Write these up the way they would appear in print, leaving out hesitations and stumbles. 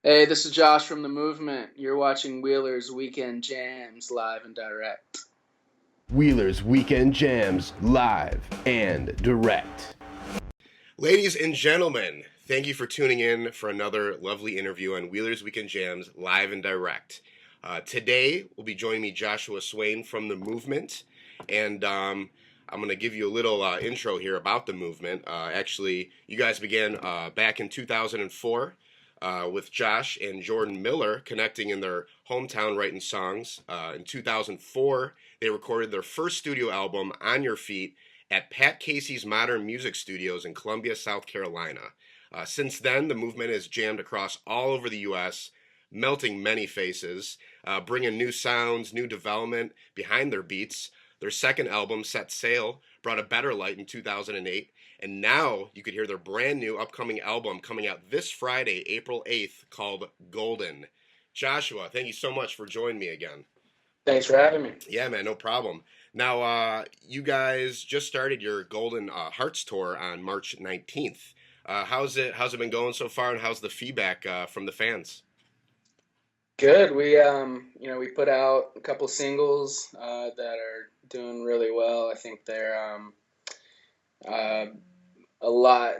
Hey, this is Josh from The Movement. You're watching Wheeler's Weekend Jams live and direct. Wheeler's Weekend Jams, live and direct. Ladies and gentlemen, thank you for tuning in for another lovely interview on Wheeler's Weekend Jams, live and direct. Today will be joining me Joshua Swain from The Movement, and I'm going to give you a little intro here about The Movement. Actually, you guys began back in 2004 with Josh and Jordan Miller connecting in their hometown writing songs. In 2004, they recorded their first studio album, On Your Feet, at Pat Casey's Modern Music Studios in Columbia, South Carolina. Since then, the movement has jammed across all over the U.S., melting many faces, bringing new sounds, new development behind their beats. Their second album, Set Sail, brought a better light in 2008, and now you could hear their brand new upcoming album coming out this Friday, April 8th, called Golden. Joshua, thank you so much for joining me again. Thanks for having me. Yeah, man, no problem. Now, you guys just started your Golden Hearts tour on March 19th. How's it been going so far, and how's the feedback from the fans? Good. We put out a couple singles that are doing really well. I think uh,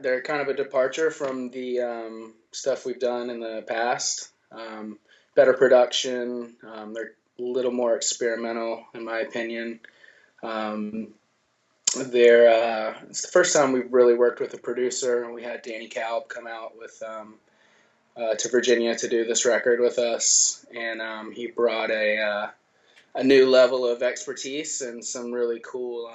they're kind of a departure from the stuff we've done in the past. Better production. They're a little more experimental, in my opinion. Um, it's the first time we've really worked with a producer. We had Danny Kalb come out to Virginia to do this record with us, and he brought a new level of expertise and some really cool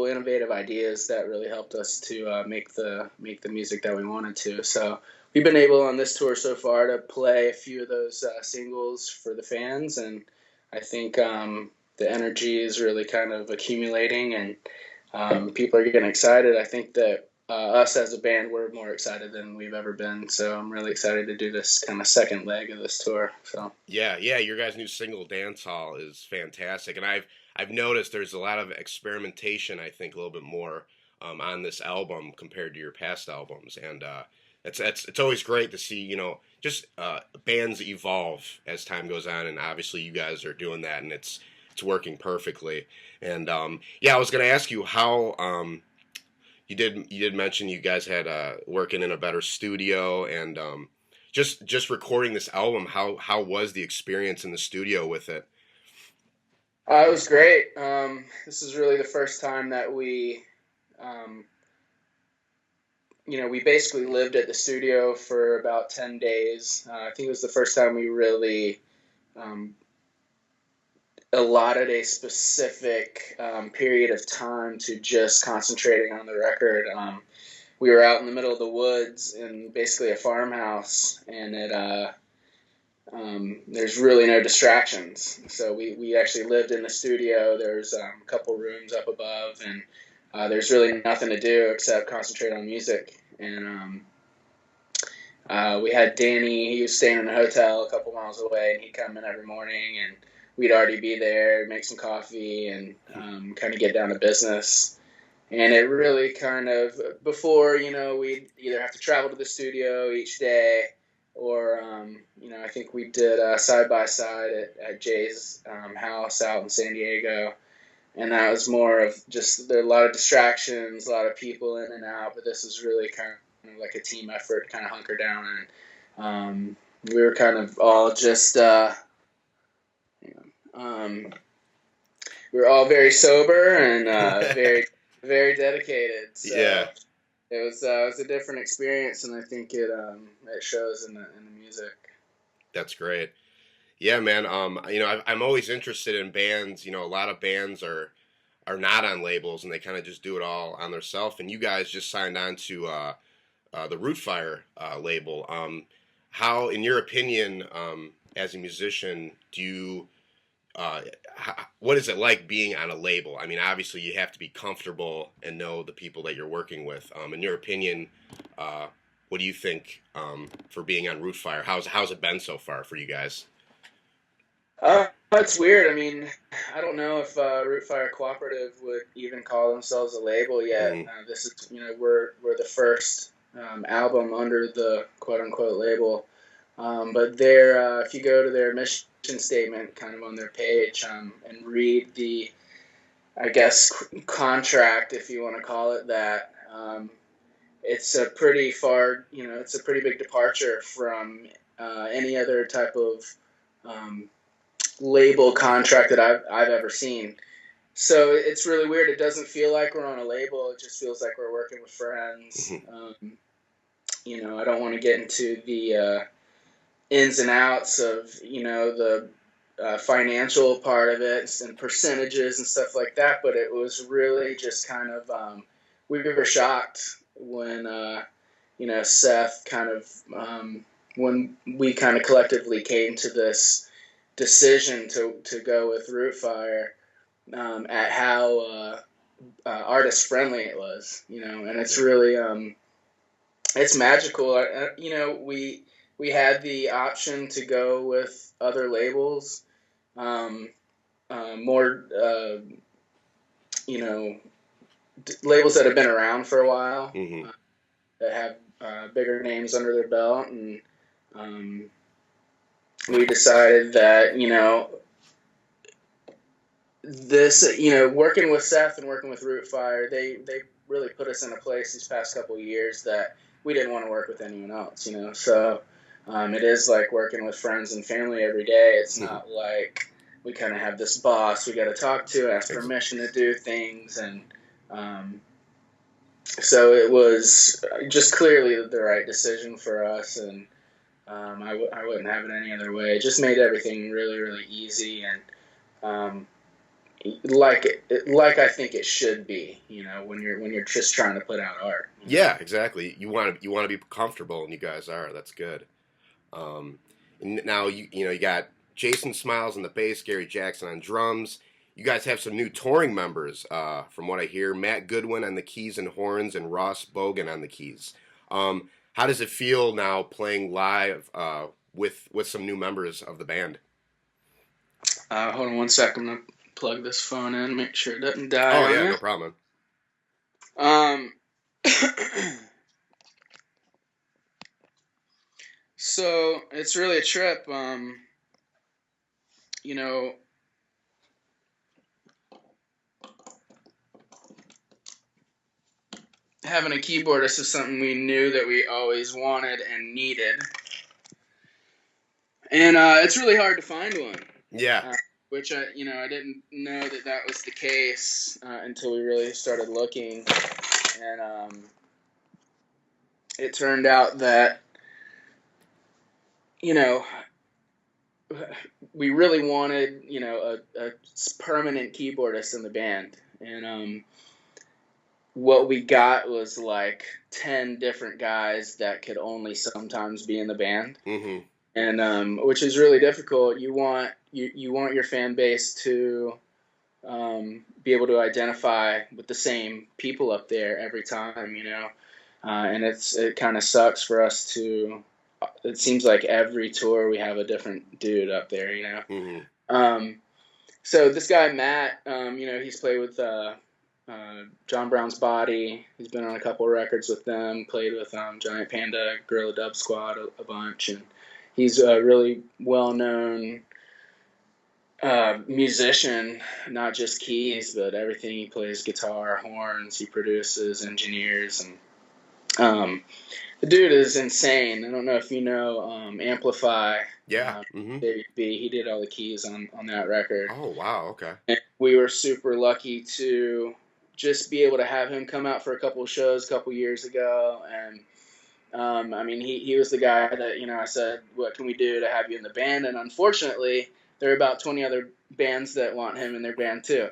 innovative ideas that really helped us to make the music that we wanted to. So we've been able on this tour so far to play a few of those singles for the fans, and I think the energy is really kind of accumulating, and people are getting excited. I think that us as a band, we're more excited than we've ever been. So I'm really excited to do this kind of second leg of this tour. So Yeah, your guys' new single "Dance Hall" is fantastic, and I've noticed there's a lot of experimentation. I think a little bit more on this album compared to your past albums, and it's always great to see just bands evolve as time goes on, and obviously you guys are doing that, and it's working perfectly. And yeah, I was gonna ask you how you did mention you guys had working in a better studio, and just recording this album. How was the experience in the studio with it? it was great. This is really the first time that um, we basically lived at the studio for about 10 days. I think it was the first time we really um, allotted a specific period of time to just concentrating on the record. We were out in the middle of the woods in basically a farmhouse, and there's really no distractions. So we actually lived in the studio. There's a couple rooms up above, and there's really nothing to do except concentrate on music. And we had Danny. He was staying in a hotel a couple miles away, and he'd come in every morning, and we'd already be there, make some coffee, and kind of get down to business. And it really kind of, before, we'd either have to travel to the studio each day, or, I think we did side by side at Jay's house out in San Diego. And that was more of just, there are a lot of distractions, a lot of people in and out, but this is really kind of like a team effort to kind of hunker down. And we were kind of all just, we were all very sober and very, very dedicated. So Yeah, it was a different experience, and I think it shows in the music. that's great. Yeah, man. I'm always interested in bands. A lot of bands are not on labels, and they kind of just do it all on their self. And you guys just signed on to the Rootfire label. How, in your opinion, as a musician, do you what is it like being on a label? I mean, obviously you have to be comfortable and know the people that you're working with. In your opinion, uh, what do you think for being on Rootfire? How's it been so far for you guys? It's weird. I mean, I don't know if Rootfire Cooperative would even call themselves a label yet. Mm, This is, we're the first. album under the quote-unquote label. But their if you go to their mission statement kind of on their page and read the, I guess, contract, if you want to call it that, it's a pretty far, it's a pretty big departure from any other type of label contract that I've ever seen. So it's really weird. It doesn't feel like we're on a label. It just feels like we're working with friends. I don't want to get into the ins and outs of, the financial part of it and percentages and stuff like that, but it was really just kind of, we were shocked when, Seth kind of, when we kind of collectively came to this decision to go with Rootfire, at how artist friendly it was, and it's really, it's magical. We had the option to go with other labels, more, labels that have been around for a while, that have bigger names under their belt, and we decided that, this, working with Seth and working with Rootfire, they really put us in a place these past couple of years that we didn't want to work with anyone else, So it is like working with friends and family every day. It's not like we kind of have this boss we got to talk to, ask permission to do things, and so it was just clearly the right decision for us, and I wouldn't have it any other way. It just made everything really, really easy, and like I think it should be, when you're just trying to put out art. Yeah, exactly. You want to be comfortable, and you guys are. That's good. And now you got Jason Smiles on the bass, Gary Jackson on drums. You guys have some new touring members, from what I hear. Matt Goodwin on the keys and horns, and Ross Bogan on the keys. How does it feel now playing live with some new members of the band? Hold on one second. I'm gonna plug this phone in, make sure it doesn't die. Oh yeah, no problem. So it's really a trip. Having a keyboardist is something we knew that we always wanted and needed, and it's really hard to find one. Yeah. Which I didn't know that was the case until we really started looking, and it turned out that we really wanted a permanent keyboardist in the band, and what we got was like 10 different guys that could only sometimes be in the band. And which is really difficult. You want your fan base to be able to identify with the same people up there every time, and it kind of sucks for us to. It seems like every tour we have a different dude up there, So this guy Matt, he's played with John Brown's Body. He's been on a couple of records with them. Played with Giant Panda, Gorilla Dub Squad a bunch, and he's a really well-known musician, not just keys, but everything. He plays guitar, horns, he produces, engineers, and the dude is insane. I don't know if you know Amplify. Yeah. David B. He did all the keys on that record. Oh, wow. Okay. And we were super lucky to just be able to have him come out for a couple of shows a couple years ago, and he was the guy that, I said, what can we do to have you in the band? And unfortunately, there are about 20 other bands that want him in their band too.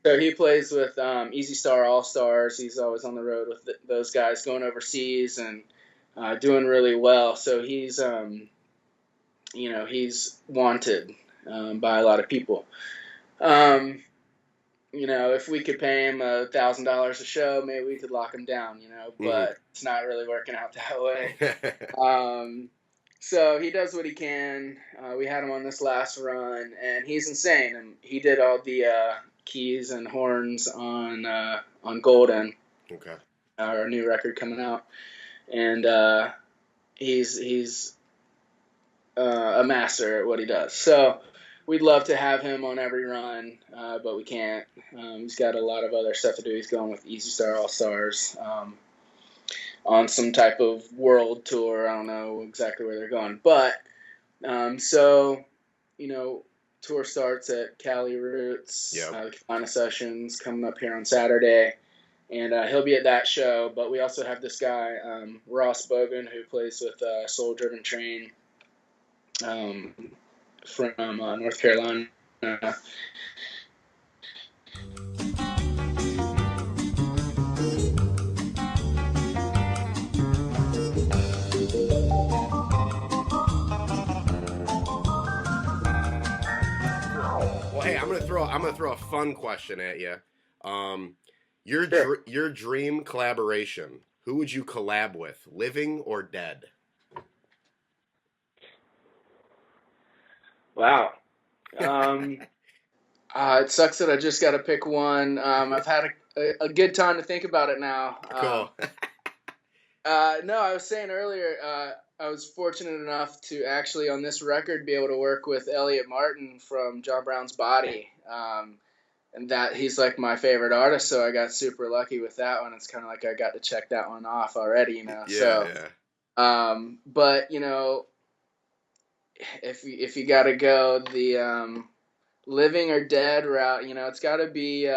So he plays with Easy Star All Stars. He's always on the road with those guys, going overseas and doing really well. So he's, he's wanted by a lot of people. If we could pay him $1,000 a show, maybe we could lock him down, but it's not really working out that way. So he does what he can. We had him on this last run, and he's insane. And he did all the keys and horns on Golden, okay, our new record coming out. and he's a master at what he does. So we'd love to have him on every run, but we can't. He's got a lot of other stuff to do. He's going with Easy Star All Stars on some type of world tour. I don't know exactly where they're going, but so tour starts at Cali Roots. Yep. The Carolina Sessions coming up here on Saturday. And he'll be at that show. But we also have this guy, Ross Bogan, who plays with Soul Driven Train from North Carolina. Well, hey, I'm gonna throw a fun question at you. Sure. Your dream collaboration. Who would you collab with, living or dead? Wow. It sucks that I just got to pick one. I've had a good time to think about it now. Cool. No, I was saying earlier, I was fortunate enough to actually on this record be able to work with Elliot Martin from John Brown's Body. And that he's like my favorite artist, so I got super lucky with that one. It's kind of like I got to check that one off already, Yeah, So, yeah. But if you got to go the living or dead route, it's got to be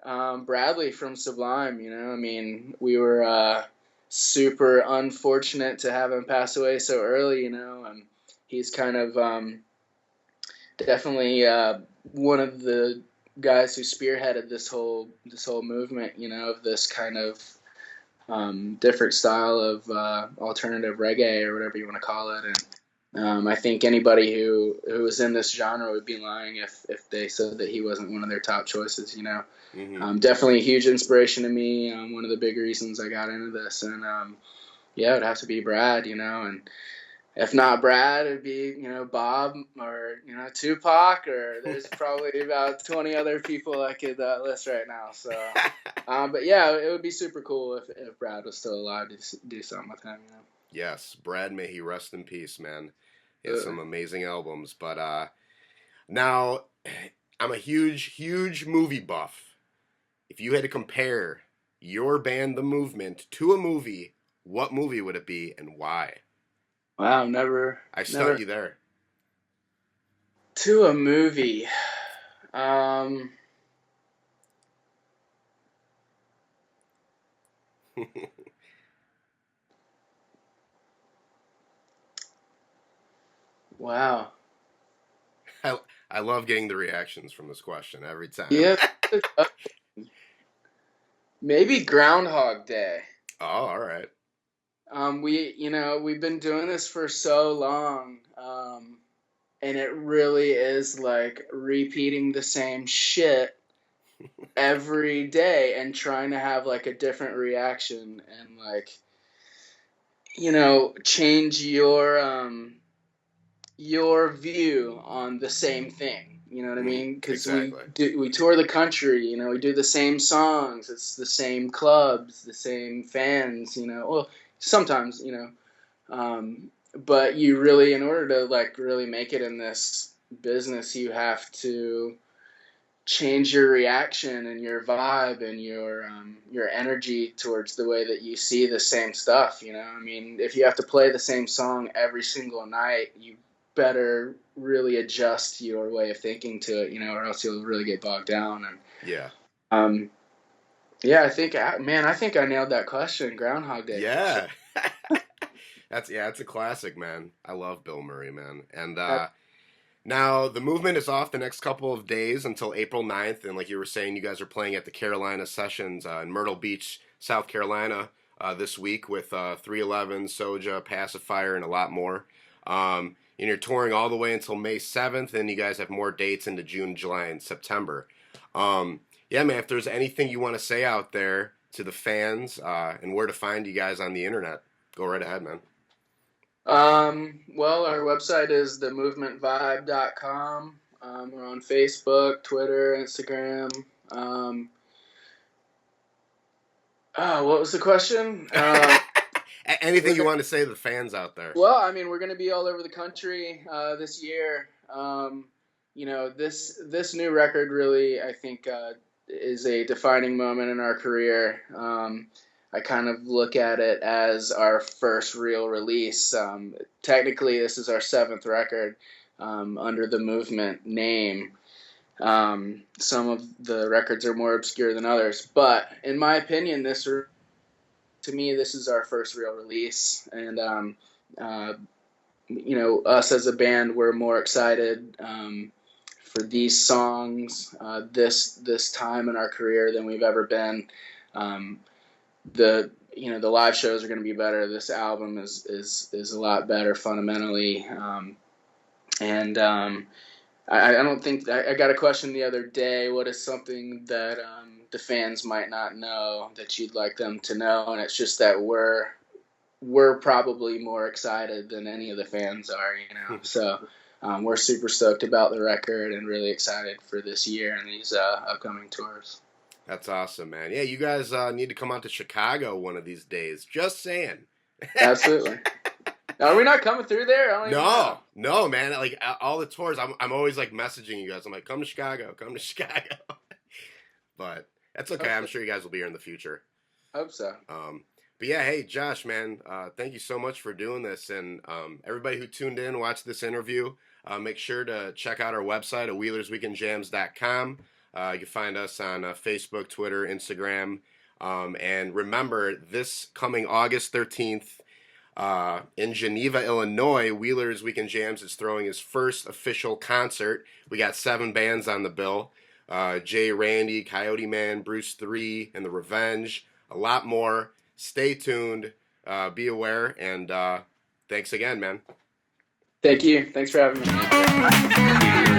Bradley from Sublime. I mean, we were super unfortunate to have him pass away so early. And he's kind of definitely one of the guys who spearheaded this whole movement, of this kind of different style of alternative reggae or whatever you want to call it. And I think anybody who was in this genre would be lying if they said that he wasn't one of their top choices. Mm-hmm. Definitely a huge inspiration to me. One of the big reasons I got into this, and yeah, it'd have to be Brad. And if not Brad, it'd be, Bob or, Tupac, or there's probably about 20 other people I could list right now. So, but yeah, it would be super cool if Brad was still alive to do something with him, Yes, Brad, may he rest in peace, man. He has some amazing albums. But now, I'm a huge movie buff. If you had to compare your band, The Movement, to a movie, what movie would it be and why? Wow, never. I stumped you there. To a movie. Wow. I love getting the reactions from this question every time. Yeah. Maybe Groundhog Day. Oh, all right. We've been doing this for so long, and it really is like repeating the same shit every day and trying to have like a different reaction and like, change your view on the same thing. You know what I mean? Because exactly. we tour the country. We do the same songs. It's the same clubs, the same fans. Well, sometimes. But you really, in order to like really make it in this business, you have to change your reaction and your vibe and your energy towards the way that you see the same stuff. I mean, if you have to play the same song every single night, you better really adjust your way of thinking to it, or else you'll really get bogged down. And yeah, yeah, I think I nailed that question. Groundhog Day. Yeah, that's a classic, man. I love Bill Murray, man. And now the Movement is off the next couple of days until April 9th, and like you were saying, you guys are playing at the Carolina Sessions in Myrtle Beach, South Carolina, this week with 311, Soja, Pacifier, and a lot more. And you're touring all the way until May 7th, and you guys have more dates into June, July, and September. Yeah, man, if there's anything you want to say out there to the fans and where to find you guys on the internet, go right ahead, man. Well, our website is themovementvibe.com. We're on Facebook, Twitter, Instagram. What was the question? Anything you want to say to the fans out there? Well, I mean, we're going to be all over the country this year. This new record really, I think, is a defining moment in our career. I kind of look at it as our first real release. Technically, this is our 7th record under the Movement name. Some of the records are more obscure than others, but in my opinion, to me, this is our first real release, and us as a band, we're more excited for these songs this time in our career than we've ever been. The live shows are going to be better. This album is a lot better fundamentally, and I don't think I got a question the other day. What is something that the fans might not know that you'd like them to know? And it's just that we're probably more excited than any of the fans are, So we're super stoked about the record and really excited for this year and these upcoming tours. That's awesome, man. Yeah, you guys need to come out to Chicago one of these days. Just saying. Absolutely. Are we not coming through there? I don't even know. No, man. Like all the tours, I'm always like messaging you guys. I'm like, come to Chicago. But that's okay. I'm sure you guys will be here in the future. Hope so. But yeah, hey, Josh, man, thank you so much for doing this. And everybody who tuned in, watched this interview, make sure to check out our website at WheelersWeekendJams.com. You can find us on Facebook, Twitter, Instagram. And remember, this coming August 13th, in Geneva, Illinois, Wheelers Weekend Jams is throwing his first official concert. We got 7 bands on the bill. Jay Randy, Coyote Man, Bruce 3, and The Revenge. A lot more. Stay tuned. Be aware. And thanks again, man. Thank you. Thanks for having me.